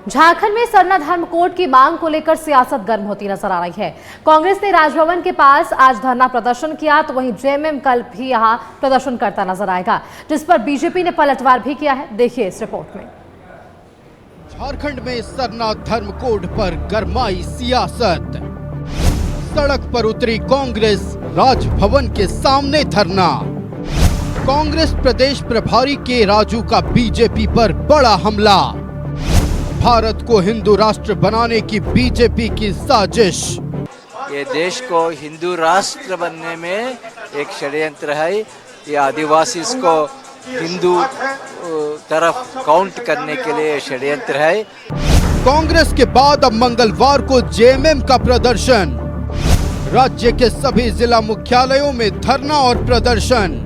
झारखंड में सरना धर्म कोड की मांग को लेकर सियासत गर्म होती नजर आ रही है। कांग्रेस ने राजभवन के पास आज धरना प्रदर्शन किया, तो वहीं जेएमएम कल भी यहां प्रदर्शन करता नजर आएगा, जिस पर बीजेपी ने पलटवार भी किया है। देखिए इस रिपोर्ट में। झारखंड में सरना धर्म कोड पर गरमाई सियासत। सड़क पर उतरी कांग्रेस, राजभवन के सामने धरना। कांग्रेस प्रदेश प्रभारी के राजू का बीजेपी पर बड़ा हमला। भारत को हिंदू राष्ट्र बनाने की बीजेपी की साजिश। ये देश को हिंदू राष्ट्र बनने में एक षड्यंत्र है। ये आदिवासी को हिंदू तरफ काउंट करने के लिए षड्यंत्र है। कांग्रेस के बाद अब मंगलवार को जेएमएम का प्रदर्शन। राज्य के सभी जिला मुख्यालयों में धरना और प्रदर्शन।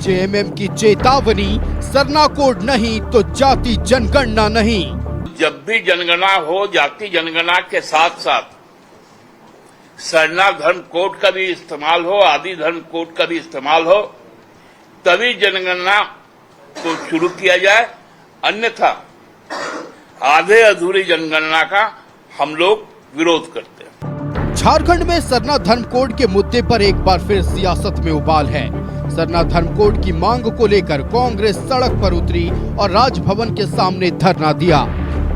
जेएमएम की चेतावनी, सरना कोड नहीं तो जाति जनगणना नहीं। जब भी जनगणना हो, जाति जनगणना के साथ साथ सरना धर्म कोड का भी इस्तेमाल हो, आदि धर्म कोड का भी इस्तेमाल हो, तभी जनगणना को शुरू किया जाए। अन्यथा आधे अधूरी जनगणना का हम लोग विरोध करते हैं। झारखंड में सरना धर्म कोड के मुद्दे पर एक बार फिर सियासत में उबाल है। सरना धर्म कोड की मांग को लेकर कांग्रेस सड़क पर उतरी और राजभवन के सामने धरना दिया,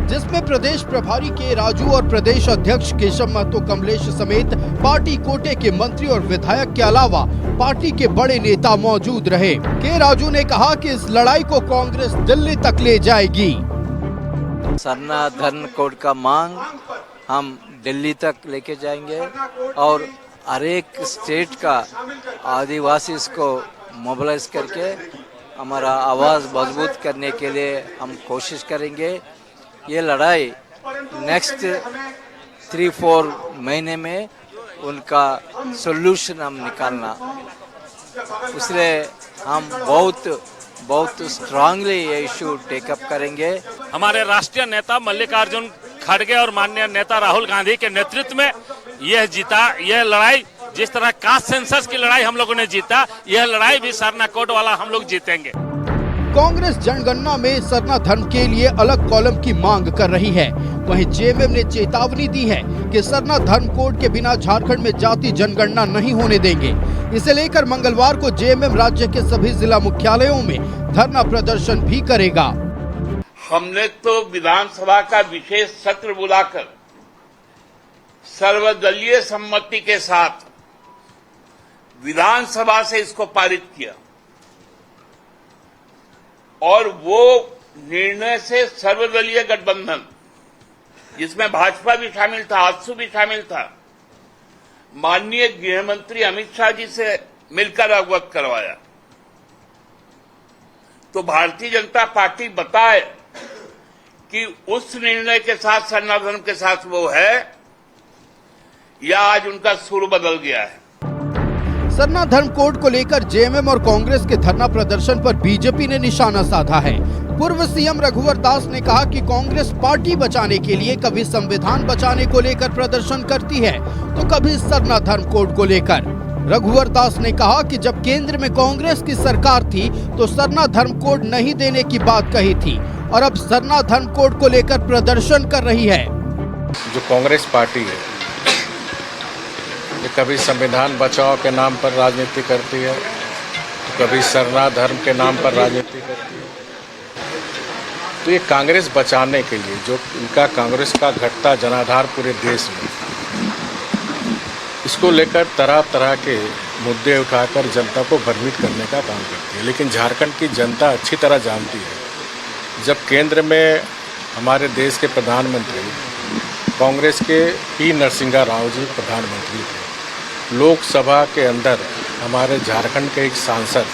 जिसमें प्रदेश प्रभारी के राजू और प्रदेश अध्यक्ष केशव महतो कमलेश समेत पार्टी कोटे के मंत्री और विधायक के अलावा पार्टी के बड़े नेता मौजूद रहे। के राजू ने कहा कि इस लड़ाई को कांग्रेस दिल्ली तक ले जाएगी। सरना धर्म कोड का मांग हम दिल्ली तक लेके जाएंगे और हर एक स्टेट का आदिवासी को मोबिलाइज करके हमारा आवाज़ मजबूत करने के लिए हम कोशिश करेंगे। ये लड़ाई नेक्स्ट 3-4 महीने में उनका सोल्यूशन हम निकालना, इसलिए हम बहुत स्ट्रांगली ये इशू टेकअप करेंगे। हमारे राष्ट्रीय नेता मल्लिकार्जुन खड़गे और माननीय नेता राहुल गांधी के नेतृत्व में यह लड़ाई, जिस तरह कास्ट सेंसस की लड़ाई हम लोगों ने जीता, यह लड़ाई भी सरना कोड वाला हम लोग जीतेंगे। कांग्रेस जनगणना में सरना धर्म के लिए अलग कॉलम की मांग कर रही है। वहीं जेएमएम ने चेतावनी दी है कि सरना धर्म कोड के बिना झारखंड में जाति जनगणना नहीं होने देंगे। इसे लेकर मंगलवार को जेएमएम राज्य के सभी जिला मुख्यालयों में धरना प्रदर्शन भी करेगा। हमने तो विधानसभा का विशेष सत्र बुलाकर सर्वदलीय सम्मति के साथ विधानसभा से इसको पारित किया और वो निर्णय से सर्वदलीय गठबंधन, जिसमें भाजपा भी शामिल था, आजसू भी शामिल था, माननीय गृह मंत्री अमित शाह जी से मिलकर अवगत करवाया। तो भारतीय जनता पार्टी बताए कि उस निर्णय के साथ, सरना धर्म के साथ वो है या आज उनका सुर बदल गया है। सरना धर्म कोड को लेकर जेएमएम और कांग्रेस के धरना प्रदर्शन पर बीजेपी ने निशाना साधा है। पूर्व सीएम रघुवर दास ने कहा कि कांग्रेस पार्टी बचाने के लिए कभी संविधान बचाने को लेकर प्रदर्शन करती है तो कभी सरना धर्म कोड को लेकर। रघुवर दास ने कहा कि जब केंद्र में कांग्रेस की सरकार थी तो सरना धर्म कोड नहीं देने की बात कही थी और अब सरना धर्म कोड को लेकर प्रदर्शन कर रही है। जो कांग्रेस पार्टी है, ये कभी संविधान बचाओ के नाम पर राजनीति करती है, तो कभी सरना धर्म के नाम पर राजनीति करती है। तो ये कांग्रेस बचाने के लिए, जो इनका कांग्रेस का घटता जनाधार पूरे देश में, इसको लेकर तरह तरह के मुद्दे उठाकर जनता को भ्रमित करने का काम करती है। लेकिन झारखंड की जनता अच्छी तरह जानती है, जब केंद्र में हमारे देश के प्रधानमंत्री कांग्रेस के पी नरसिंहा राव जी प्रधानमंत्री थे, लोकसभा के अंदर हमारे झारखंड के एक सांसद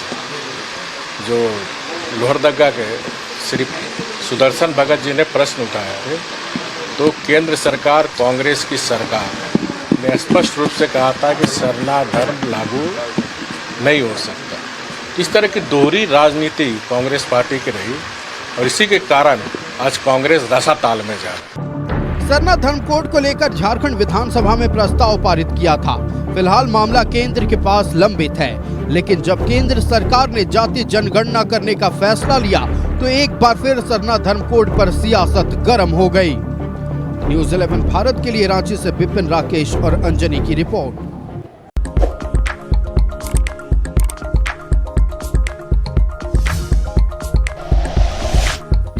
जो लोहरदगा के श्री सुदर्शन भगत जी ने प्रश्न उठाए थे, तो केंद्र सरकार, कांग्रेस की सरकार ने स्पष्ट रूप से कहा था कि सरना धर्म लागू नहीं हो सकता। इस तरह की दोहरी राजनीति कांग्रेस पार्टी की रही और इसी के कारण आज कांग्रेस रसाताल में जा रही है। सरना धर्म कोड को लेकर झारखंड विधानसभा में प्रस्ताव पारित किया था। फिलहाल मामला केंद्र के पास लंबित है। लेकिन जब केंद्र सरकार ने जाति जनगणना करने का फैसला लिया तो एक बार फिर सरना धर्म कोड पर सियासत गर्म हो गई। न्यूज़ 11 भारत के लिए रांची से विपिन राकेश और अंजनी की report.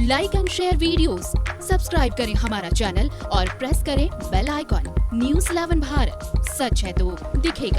Like and share videos, subscribe करें हमारा चैनल और प्रेस करें बेल आइकॉन। न्यूज़ 11 भारत, सच है तो दिखेगा।